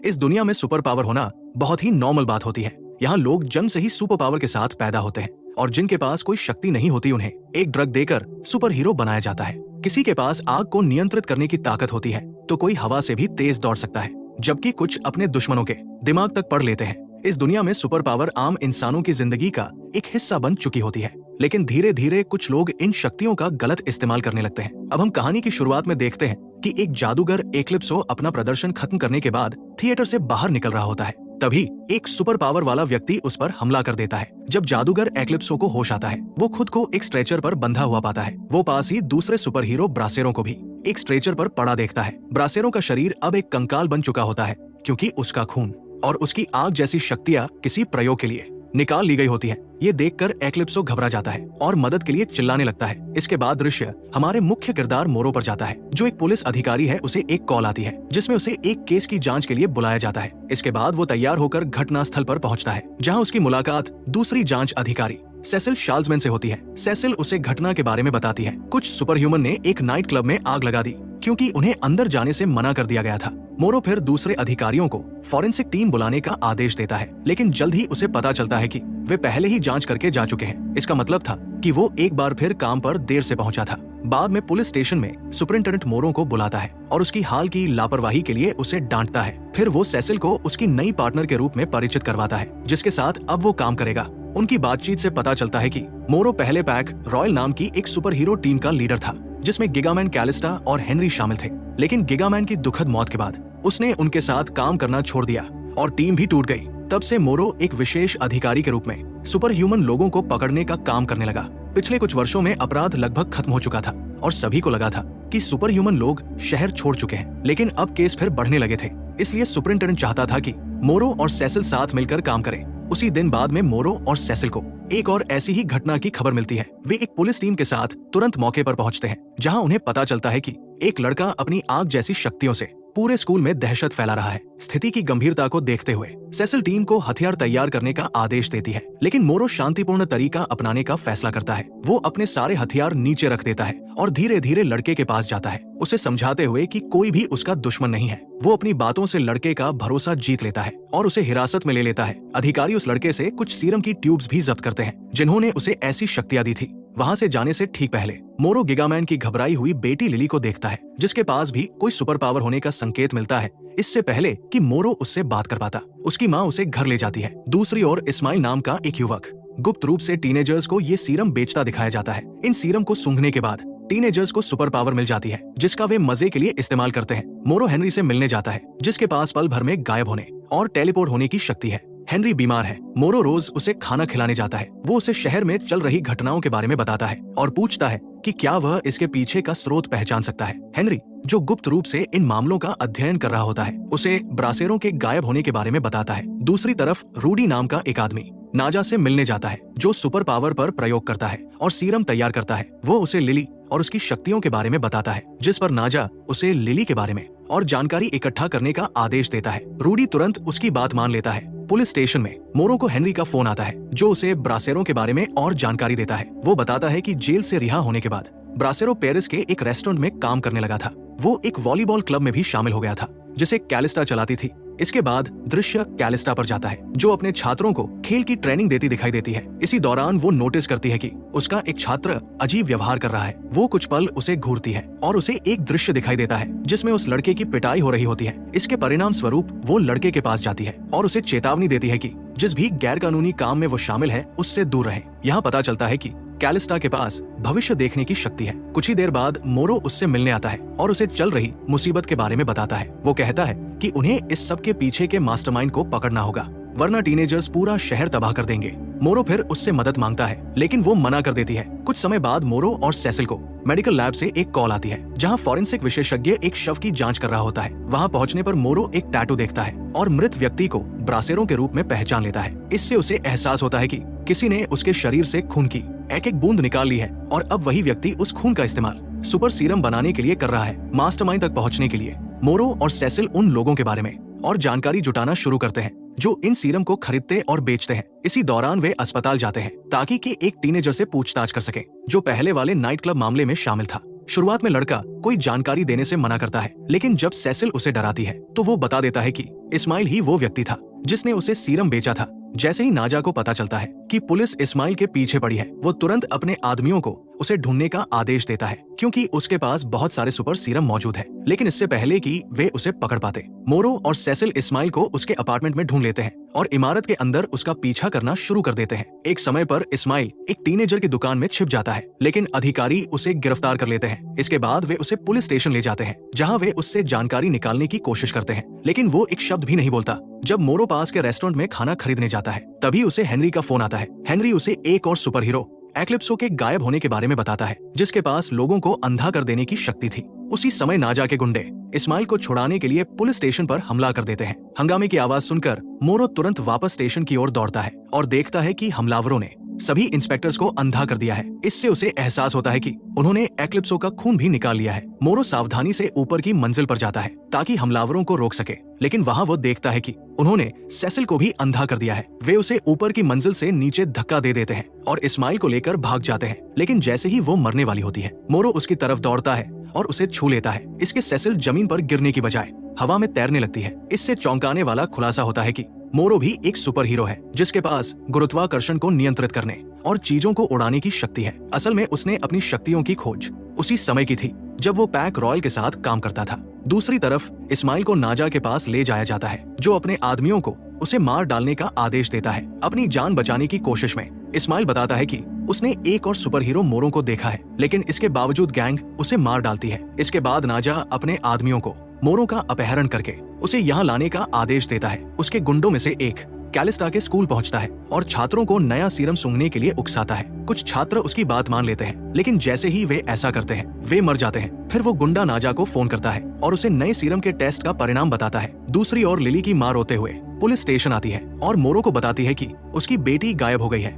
इस दुनिया में सुपर पावर होना बहुत ही नॉर्मल बात होती है। यहाँ लोग जन्म से ही सुपर पावर के साथ पैदा होते हैं और जिनके पास कोई शक्ति नहीं होती उन्हें एक ड्रग देकर सुपर हीरो बनाया जाता है। किसी के पास आग को नियंत्रित करने की ताकत होती है तो कोई हवा से भी तेज दौड़ सकता है, जबकि कुछ अपने दुश्मनों के दिमाग तक पढ़ लेते हैं। इस दुनिया में सुपर पावर आम इंसानों की जिंदगी का एक हिस्सा बन चुकी होती है, लेकिन धीरे धीरे कुछ लोग इन शक्तियों का गलत इस्तेमाल करने लगते हैं। अब हम कहानी की शुरुआत में देखते हैं कि एक जादूगर एक्लिप्सो अपना प्रदर्शन खत्म करने के बाद थिएटर से बाहर निकल रहा होता है। तभी एक सुपर पावर वाला व्यक्ति उस पर हमला कर देता है। जब जादूगर एक्लिप्सो को होश आता है, वो खुद को एक स्ट्रेचर पर बंधा हुआ पाता है। वो पास ही दूसरे सुपर हीरो ब्रासेरो को भी एक स्ट्रेचर पर पड़ा देखता है। ब्रासेरो का शरीर अब एक कंकाल बन चुका होता है, क्योंकि उसका खून और उसकी आग जैसी शक्तियां किसी प्रयोग के लिए निकाल ली गई होती है। ये देखकर एक्लिप्सो घबरा जाता है और मदद के लिए चिल्लाने लगता है। इसके बाद दृश्य हमारे मुख्य किरदार मोरो पर जाता है, जो एक पुलिस अधिकारी है। उसे एक कॉल आती है जिसमें उसे एक केस की जांच के लिए बुलाया जाता है। इसके बाद वो तैयार होकर घटनास्थल पर पहुंचता है, जहां उसकी मुलाकात दूसरी जांच अधिकारी सेसिल शाल्जमैन से होती है। सेसिल उसे घटना के बारे में बताती है। कुछ सुपर ह्यूमन ने एक नाइट क्लब में आग लगा दी, क्योंकि उन्हें अंदर जाने से मना कर दिया गया था। मोरो फिर दूसरे अधिकारियों को फॉरेंसिक टीम बुलाने का आदेश देता है, लेकिन जल्द ही उसे पता चलता है कि वे पहले ही जांच करके जा चुके हैं। इसका मतलब था कि वो एक बार फिर काम पर देर से पहुंचा था। बाद में पुलिस स्टेशन में सुपरिंटेंडेंट मोरो को बुलाता है और उसकी हाल की लापरवाही के लिए उसे डांटता है। फिर वो सेसिल को उसकी नई पार्टनर के रूप में परिचित करवाता है, जिसके साथ अब वो काम करेगा। उनकी बातचीत से पता चलता है कि मोरो पहले पैक रॉयल नाम की एक सुपर हीरो टीम का लीडर था, जिसमें गिगामैन, कैलिस्टा और हेनरी शामिल थे। लेकिन गिगामैन की दुखद मौत के बाद उसने उनके साथ काम करना छोड़ दिया और टीम भी टूट गई। तब से मोरो एक विशेष अधिकारी के रूप में सुपर ह्यूमन लोगों को पकड़ने का काम करने लगा। पिछले कुछ वर्षों में अपराध लगभग खत्म हो चुका था और सभी को लगा था कि सुपर ह्यूमन लोग शहर छोड़ चुके हैं, लेकिन अब केस फिर बढ़ने लगे थे। इसलिए सुपरिंटेंडेंट चाहता था कि मोरो और सेसिल साथ मिलकर काम करें। उसी दिन बाद में मोरो और सेसिल को एक और ऐसी ही घटना की खबर मिलती है। वे एक पुलिस टीम के साथ तुरंत मौके पर पहुंचते हैं, जहां उन्हें पता चलता है कि एक लड़का अपनी आग जैसी शक्तियों से पूरे स्कूल में दहशत फैला रहा है। स्थिति की गंभीरता को देखते हुए सेसिल टीम को हथियार तैयार करने का आदेश देती है, लेकिन मोरो शांतिपूर्ण तरीका अपनाने का फैसला करता है। वो अपने सारे हथियार नीचे रख देता है और धीरे धीरे लड़के के पास जाता है, उसे समझाते हुए कि कोई भी उसका दुश्मन नहीं है। वो अपनी बातों से लड़के का भरोसा जीत लेता है और उसे हिरासत में ले लेता है। अधिकारी उस लड़के से कुछ सीरम की ट्यूब्स भी जब्त करते हैं, जिन्होंने उसे ऐसी शक्तियां दी थी। वहां से जाने से ठीक पहले मोरो गिगामैन की घबराई हुई बेटी लिली को देखता है, जिसके पास भी कोई सुपर पावर होने का संकेत मिलता है। इससे पहले कि मोरो उससे बात कर पाता, उसकी माँ उसे घर ले जाती है। दूसरी ओर इस्माइल नाम का एक युवक गुप्त रूप से टीनेजर्स को ये सीरम बेचता दिखाया जाता है। इन सीरम को सूंघने के बाद टीनेजर्स को सुपर पावर मिल जाती है, जिसका वे मजे के लिए इस्तेमाल करते हैं। मोरो हेनरी से मिलने जाता है, जिसके पास पल भर में गायब होने और टेलीपोर्ट होने की शक्ति है। हेनरी बीमार है। मोरो रोज उसे खाना खिलाने जाता है। वो उसे शहर में चल रही घटनाओं के बारे में बताता है और पूछता है कि क्या वह इसके पीछे का स्रोत पहचान सकता है। हेनरी, जो गुप्त रूप से इन मामलों का अध्ययन कर रहा होता है, उसे ब्रासेरों के गायब होने के बारे में बताता है। दूसरी तरफ रूडी नाम का एक आदमी नाजा से मिलने जाता है, जो सुपर पावर पर प्रयोग करता है और सीरम तैयार करता है। वो उसे लिली और उसकी शक्तियों के बारे में बताता है, जिस पर नाजा उसे लिली के बारे में और जानकारी इकट्ठा करने का आदेश देता है। रूडी तुरंत उसकी बात मान लेता है। पुलिस स्टेशन में मोरो को हेनरी का फोन आता है, जो उसे ब्रासेरों के बारे में और जानकारी देता है। वो बताता है कि जेल से रिहा होने के बाद ब्रासेरो पेरिस के एक रेस्टोरेंट में काम करने लगा था। वो एक वॉलीबॉल क्लब में भी शामिल हो गया था, जिसे कैलिस्टा चलाती थी। इसके बाद दृश्य कैलिस्टा पर जाता है, जो अपने छात्रों को खेल की ट्रेनिंग देती दिखाई देती है। इसी दौरान वो नोटिस करती है कि उसका एक छात्र अजीब व्यवहार कर रहा है। वो कुछ पल उसे घूरती है और उसे एक दृश्य दिखाई देता है, जिसमें उस लड़के की पिटाई हो रही होती है। इसके परिणाम स्वरूप वो लड़के के पास जाती है और उसे चेतावनी देती है कि जिस भी गैर कानूनी काम में वो शामिल है, उससे दूर रहे। यहाँ पता चलता है कि कैलिस्टा के पास भविष्य देखने की शक्ति है। कुछ ही देर बाद मोरो उससे मिलने आता है और उसे चल रही मुसीबत के बारे में बताता है। वो कहता है कि उन्हें इस सब के पीछे के मास्टरमाइंड को पकड़ना होगा, वरना टीनेजर्स पूरा शहर तबाह कर देंगे। मोरो फिर उससे मदद मांगता है, लेकिन वो मना कर देती है। कुछ समय बाद मोरो और सेसिल को मेडिकल लैब से एक कॉल आती है, जहां फॉरेंसिक विशेषज्ञ एक शव की जांच कर रहा होता है। वहां पहुंचने पर मोरो एक टैटू देखता है और मृत व्यक्ति को ब्रासेरों के रूप में पहचान लेता है। इससे उसे एहसास होता है कि किसी ने उसके शरीर से खून की एक एक बूंद निकाल ली है और अब वही व्यक्ति उस खून का इस्तेमाल सुपर सीरम बनाने के लिए कर रहा है। मास्टरमाइंड तक पहुंचने के लिए मोरो और सेसिल उन लोगों के बारे में और जानकारी जुटाना शुरू करते हैं, जो इन सीरम को खरीदते और बेचते हैं। इसी दौरान वे अस्पताल जाते हैं ताकि कि एक टीनेजर से पूछताछ कर सके, जो पहले वाले नाइट क्लब मामले में शामिल था। शुरुआत में लड़का कोई जानकारी देने से मना करता है, लेकिन जब सेसिल उसे डराती है तो वो बता देता है कि इस्माइल ही वो व्यक्ति था जिसने उसे सीरम बेचा था। जैसे ही नाजा को पता चलता है कि पुलिस इस्माइल के पीछे पड़ी है, वो तुरंत अपने आदमियों को उसे ढूंढने का आदेश देता है, क्योंकि उसके पास बहुत सारे सुपर सीरम मौजूद है। लेकिन इससे पहले कि वे उसे पकड़ पाते, मोरो और सेसिल इस्माइल को उसके अपार्टमेंट में ढूंढ लेते हैं और इमारत के अंदर उसका पीछा करना शुरू कर देते हैं। एक समय पर इस्माइल एक टीनेजर की दुकान में छिप जाता है, लेकिन अधिकारी उसे गिरफ्तार कर लेते हैं। इसके बाद वे उसे पुलिस स्टेशन ले जाते हैं, जहाँ वे उससे जानकारी निकालने की कोशिश करते हैं, लेकिन वो एक शब्द भी नहीं बोलता। जब मोरो पास के रेस्टोरेंट में खाना खरीदने जाता है, तभी उसे हेनरी का फोन आता है। हेनरी उसे एक और सुपर हीरो एक्लिप्सो के गायब होने के बारे में बताता है, जिसके पास लोगों को अंधा कर देने की शक्ति थी। उसी समय नाजा के गुंडे इस्माइल को छुड़ाने के लिए पुलिस स्टेशन पर हमला कर देते हैं। हंगामे की आवाज सुनकर मोरो तुरंत वापस स्टेशन की ओर दौड़ता है और देखता है कि हमलावरों ने सभी इंस्पेक्टर्स को अंधा कर दिया है। इससे उसे एहसास होता है कि उन्होंने एक्लिप्सो का खून भी निकाल लिया है। मोरो सावधानी से ऊपर की मंजिल पर जाता है ताकि हमलावरों को रोक सके, लेकिन वहाँ वो देखता है कि उन्होंने सेसिल को भी अंधा कर दिया है। वे उसे ऊपर की मंजिल से नीचे धक्का दे देते हैं और इस्माइल को लेकर भाग जाते हैं, लेकिन जैसे ही वो मरने वाली होती है, मोरो उसकी तरफ दौड़ता है और उसे छू लेता है। इसके सेसिल जमीन पर गिरने की बजाय हवा में तैरने लगती है। इससे चौंकाने वाला खुलासा होता है कि मोरो भी एक सुपर हीरो है, जिसके पास गुरुत्वाकर्षण को नियंत्रित करने और चीजों को उड़ाने की शक्ति है। असल में उसने अपनी शक्तियों की खोज उसी समय की थी जब वो पैक रॉयल के साथ काम करता था। दूसरी तरफ इस्माइल को नाजा के पास ले जाया जाता है, जो अपने आदमियों को उसे मार डालने का आदेश देता है। अपनी जान बचाने की कोशिश में इस्माइल बताता है कि उसने एक और सुपर हीरो मोरो को देखा है, लेकिन इसके बावजूद गैंग उसे मार डालती है। इसके बाद नाजा अपने आदमियों को मोरो का अपहरण करके उसे यहाँ लाने का आदेश देता है। उसके गुंडों में से एक कैलिस्टा के स्कूल पहुंचता है और छात्रों को नया सीरम सूंघने के लिए उकसाता है। कुछ छात्र उसकी बात मान लेते हैं, लेकिन जैसे ही वे ऐसा करते हैं, वे मर जाते हैं। फिर वो गुंडा नाजा को फोन करता है और उसे नए सीरम के टेस्ट का परिणाम बताता है। दूसरी ओर लिली की मां रोते हुए पुलिस स्टेशन आती है और मोरो को बताती है कि उसकी बेटी गायब हो गई है।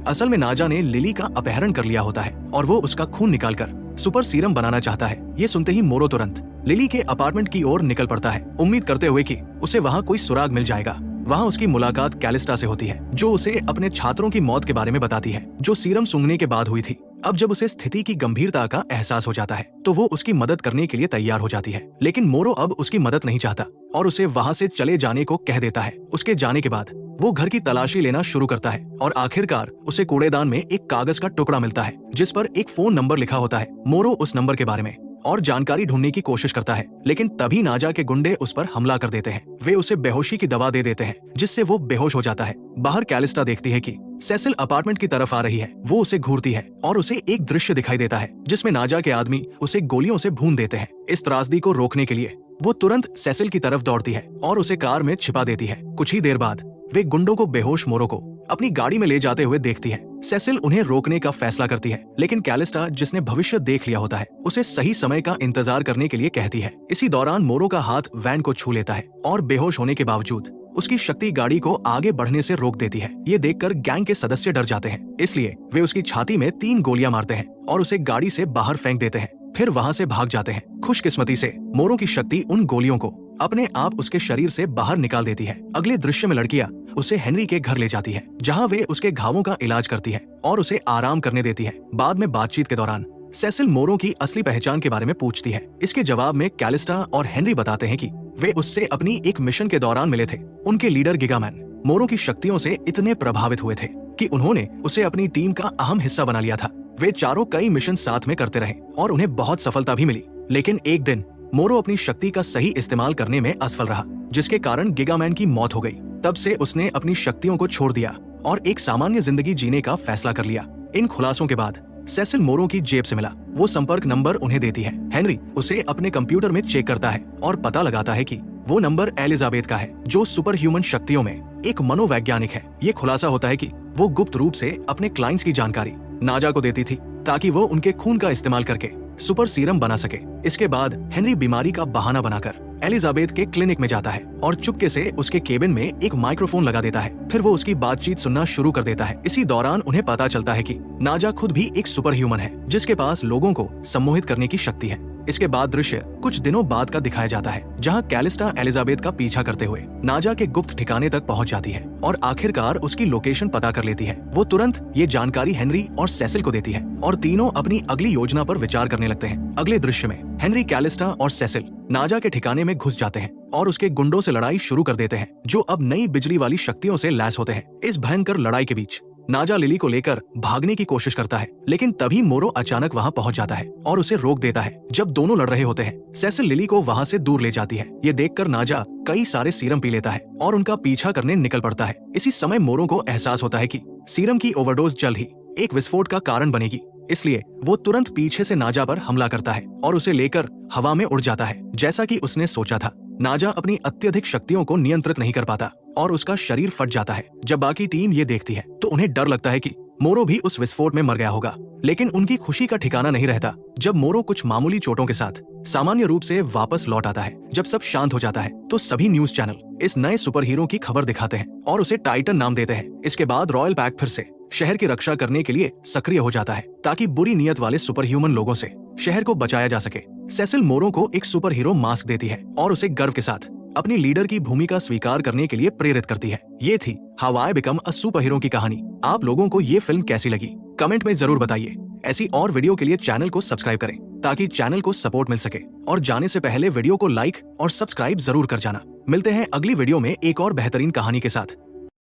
असल में नाजा ने लिली का अपहरण कर लिया होता है और वो उसका खून निकालकर सुपर सीरम बनाना चाहता है। ये सुनते ही मोरो तुरंत लिली के अपार्टमेंट की ओर निकल पड़ता है, उम्मीद करते हुए कि उसे वहाँ कोई सुराग मिल जाएगा। वहाँ उसकी मुलाकात कैलिस्टा से होती है, जो उसे अपने छात्रों की मौत के बारे में बताती है, जो सीरम सूंघने के बाद हुई थी। अब जब उसे स्थिति की गंभीरता का एहसास हो जाता है, तो वो उसकी मदद करने के लिए तैयार हो जाती है। लेकिन मोरो अब उसकी मदद नहीं चाहता और उसे वहाँ से चले जाने को कह देता है। उसके जाने के बाद वो घर की तलाशी लेना शुरू करता है और आखिरकार उसे कूड़ेदान में एक कागज का टुकड़ा मिलता है, जिस पर एक फोन नंबर लिखा होता है। मोरो उस नंबर के बारे में और जानकारी ढूंढने की कोशिश करता है, लेकिन तभी नाजा के गुंडे उस पर हमला कर देते हैं। वे उसे बेहोशी की दवा दे देते हैं, जिससे वो बेहोश हो जाता है। बाहर कैलिस्टा देखती है कि सेसिल अपार्टमेंट की तरफ आ रही है। वो उसे घूरती है और उसे एक दृश्य दिखाई देता है, जिसमें नाजा के आदमी उसे गोलियों से भून देते हैं। इस त्रासदी को रोकने के लिए वो तुरंत सेसिल की तरफ दौड़ती है और उसे कार में छिपा देती है। कुछ ही देर बाद वे गुंडों को बेहोश मोरो को अपनी गाड़ी में ले जाते हुए देखती है। सेसिल उन्हें रोकने का फैसला करती है, लेकिन कैलिस्टा, जिसने भविष्य देख लिया होता है, उसे सही समय का इंतजार करने के लिए कहती है। इसी दौरान मोरो का हाथ वैन को छू लेता है और बेहोश होने के बावजूद उसकी शक्ति गाड़ी को आगे बढ़ने से रोक देती है। ये देखकर गैंग के सदस्य डर जाते हैं, इसलिए वे उसकी छाती में 3 गोलियां मारते हैं और उसे गाड़ी से बाहर फेंक देते हैं। फिर वहाँ से भाग जाते हैं। खुशकिस्मती से मोरो की शक्ति उन गोलियों को अपने आप उसके शरीर से बाहर निकाल देती है। अगले दृश्य में लड़कियां उसे हेनरी के घर ले जाती है, जहां वे उसके घावों का इलाज करती है और उसे आराम करने देती है। बाद में बातचीत के दौरान सेसिल मोरो की असली पहचान के बारे में पूछती है। इसके जवाब में कैलिस्टा और हेनरी बताते हैं कि वे उससे अपनी एक मिशन के दौरान मिले थे। उनके लीडर गिगामैन मोरो की शक्तियों से इतने प्रभावित हुए थे कि उन्होंने उसे अपनी टीम का अहम हिस्सा बना लिया था। वे चारों कई मिशन साथ में करते रहे और उन्हें बहुत सफलता भी मिली। लेकिन एक दिन मोरो अपनी शक्ति का सही इस्तेमाल करने में असफल रहा, जिसके कारण गिगामैन की मौत हो गई। तब से उसने अपनी शक्तियों को छोड़ दिया और एक सामान्य जिंदगी जीने का फैसला कर लिया। इन खुलासों के बाद सेसिल मोरो की जेब से मिला वो संपर्क नंबर उन्हें देती है। हेनरी उसे अपने कंप्यूटर में चेक करता है और पता लगाता है कि वो नंबर एलिजाबेथ का है, जो सुपर ह्यूमन शक्तियों में एक मनोवैज्ञानिक है। ये खुलासा होता है कि वो गुप्त रूप से अपने क्लाइंट्स की जानकारी नाजा को देती थी, ताकि वो उनके खून का इस्तेमाल करके सुपर सीरम बना सके। इसके बाद हेनरी बीमारी का बहाना बनाकर एलिजाबेथ के क्लिनिक में जाता है और चुपके से उसके केबिन में एक माइक्रोफोन लगा देता है। फिर वो उसकी बातचीत सुनना शुरू कर देता है। इसी दौरान उन्हें पता चलता है कि नाजा खुद भी एक सुपर ह्यूमन है, जिसके पास लोगों को सम्मोहित करने की शक्ति है। इसके बाद दृश्य कुछ दिनों बाद का दिखाया जाता है, जहां कैलिस्टा एलिजाबेथ का पीछा करते हुए नाजा के गुप्त ठिकाने तक पहुंच जाती है और आखिरकार उसकी लोकेशन पता कर लेती है। वो तुरंत ये जानकारी हेनरी और सेसिल को देती है और तीनों अपनी अगली योजना पर विचार करने लगते हैं। अगले दृश्य में हेनरी, कैलिस्टा और सेसिल नाजा के ठिकाने में घुस जाते हैं और उसके गुंडों से लड़ाई शुरू कर देते हैं, जो अब नई बिजली वाली शक्तियों से लैस होते हैं। इस भयंकर लड़ाई के बीच नाजा लिली को लेकर भागने की कोशिश करता है, लेकिन तभी मोरो अचानक वहां पहुंच जाता है और उसे रोक देता है। जब दोनों लड़ रहे होते हैं, सेसिल लिली को वहां से दूर ले जाती है। ये देखकर नाजा कई सारे सीरम पी लेता है और उनका पीछा करने निकल पड़ता है। इसी समय मोरो को एहसास होता है कि सीरम की ओवरडोज जल्द ही एक विस्फोट का कारण बनेगी, इसलिए वो तुरंत पीछे से नाजा पर हमला करता है और उसे लेकर हवा में उड़ जाता है। जैसा कि उसने सोचा था, नाजा अपनी अत्यधिक शक्तियों को नियंत्रित नहीं कर पाता और उसका शरीर फट जाता है। जब बाकी टीम ये देखती है तो उन्हें डर लगता है कि मोरो भी उस विस्फोट में मर गया होगा, लेकिन उनकी खुशी का ठिकाना नहीं रहता जब मोरो कुछ मामूली चोटों के साथ सामान्य रूप से वापस लौट आता है। जब सब शांत हो जाता है तो सभी न्यूज चैनल इस नए सुपर हीरो की खबर दिखाते हैं और उसे टाइटन नाम देते हैं। इसके बाद रॉयल पैक फिर से शहर की रक्षा करने के लिए सक्रिय हो जाता है, ताकि बुरी नीयत वाले सुपर ह्यूमन लोगों से शहर को बचाया जा सके। सेसिल मोरो को एक सुपर हीरो मास्क देती है और उसे गर्व के साथ अपनी लीडर की भूमिका स्वीकार करने के लिए प्रेरित करती है। ये थी how I become a super hero की कहानी। आप लोगों को ये फिल्म कैसी लगी कमेंट में जरूर बताइए। ऐसी और वीडियो के लिए चैनल को सब्सक्राइब करें ताकि चैनल को सपोर्ट मिल सके, और जाने से पहले वीडियो को लाइक और सब्सक्राइब जरूर कर जाना। मिलते हैं अगली वीडियो में एक और बेहतरीन कहानी के साथ।